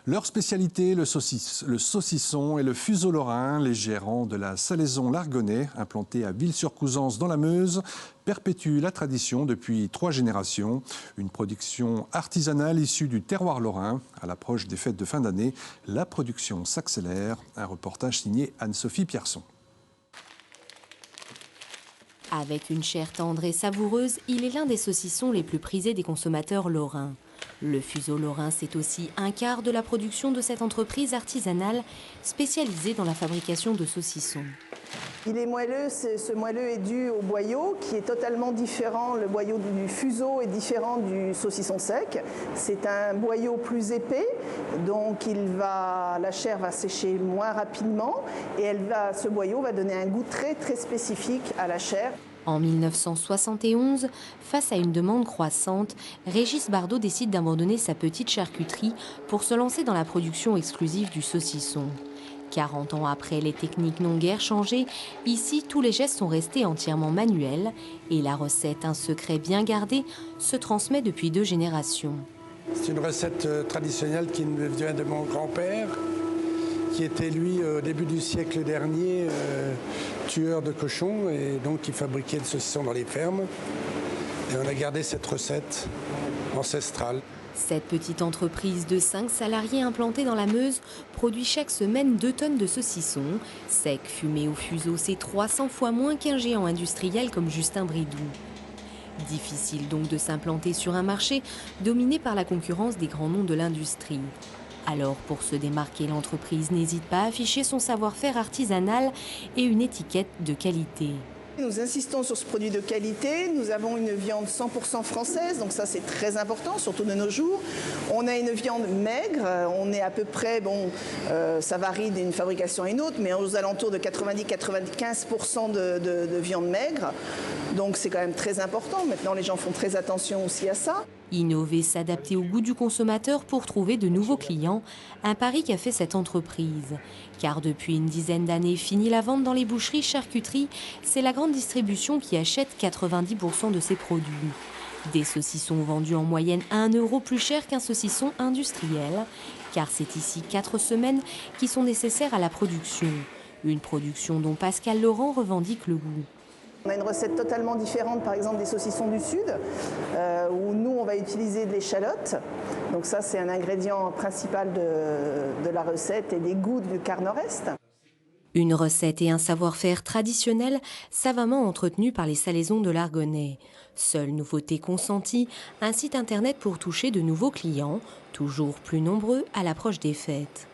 Leur spécialité, le saucisson et le fuseau lorrain. Les gérants de la salaison Largonnet, implantée à Ville-sur-Couzance dans la Meuse, perpétuent la tradition depuis 3 générations. Une production artisanale issue du terroir lorrain. À l'approche des fêtes de fin d'année, la production s'accélère. Un reportage signé Anne-Sophie Pierson. Avec une chair tendre et savoureuse, il est l'un des saucissons les plus prisés des consommateurs lorrains. Le fuseau lorrain, c'est aussi un quart de la production de cette entreprise artisanale spécialisée dans la fabrication de saucissons. Il est moelleux, ce moelleux est dû au boyau qui est totalement différent. Le boyau du fuseau est différent du saucisson sec. C'est un boyau plus épais, donc la chair va sécher moins rapidement et ce boyau va donner un goût très spécifique à la chair. En 1971, face à une demande croissante, Régis Bardot décide d'abandonner sa petite charcuterie pour se lancer dans la production exclusive du saucisson. 40 ans après, les techniques n'ont guère changé. Ici, tous les gestes sont restés entièrement manuels et la recette, un secret bien gardé, se transmet depuis 2 générations. C'est une recette traditionnelle qui vient de mon grand-père, qui était lui au début du siècle dernier tueur de cochons et donc qui fabriquait le saucisson dans les fermes. Et on a gardé cette recette ancestrale. Cette petite entreprise de 5 salariés implantés dans la Meuse produit chaque semaine 2 tonnes de saucissons. Secs, fumés au fuseau, c'est 300 fois moins qu'un géant industriel comme Justin Bridou. Difficile donc de s'implanter sur un marché dominé par la concurrence des grands noms de l'industrie. Alors, pour se démarquer, l'entreprise n'hésite pas à afficher son savoir-faire artisanal et une étiquette de qualité. Nous insistons sur ce produit de qualité. Nous avons une viande 100% française, donc ça c'est très important, surtout de nos jours. On a une viande maigre, on est à peu près, ça varie d'une fabrication à une autre, mais aux alentours de 90-95% de viande maigre. Donc c'est quand même très important. Maintenant, les gens font très attention aussi à ça. Innover, s'adapter au goût du consommateur pour trouver de nouveaux clients, un pari qu'a fait cette entreprise. Car depuis une dizaine d'années, fini la vente dans les boucheries, charcuteries, c'est la grande distribution qui achète 90% de ses produits. Des saucissons vendus en moyenne à 1 € plus cher qu'un saucisson industriel, car c'est ici 4 semaines qui sont nécessaires à la production. Une production dont Pascal Laurent revendique le goût. On a une recette totalement différente, par exemple des saucissons du Sud, où nous on va utiliser de l'échalote. Donc ça c'est un ingrédient principal de la recette et des goûts du quart nord-est. Une recette et un savoir-faire traditionnel savamment entretenus par les salaisons de Largonnet. Seule nouveauté consentie, un site internet pour toucher de nouveaux clients, toujours plus nombreux à l'approche des fêtes.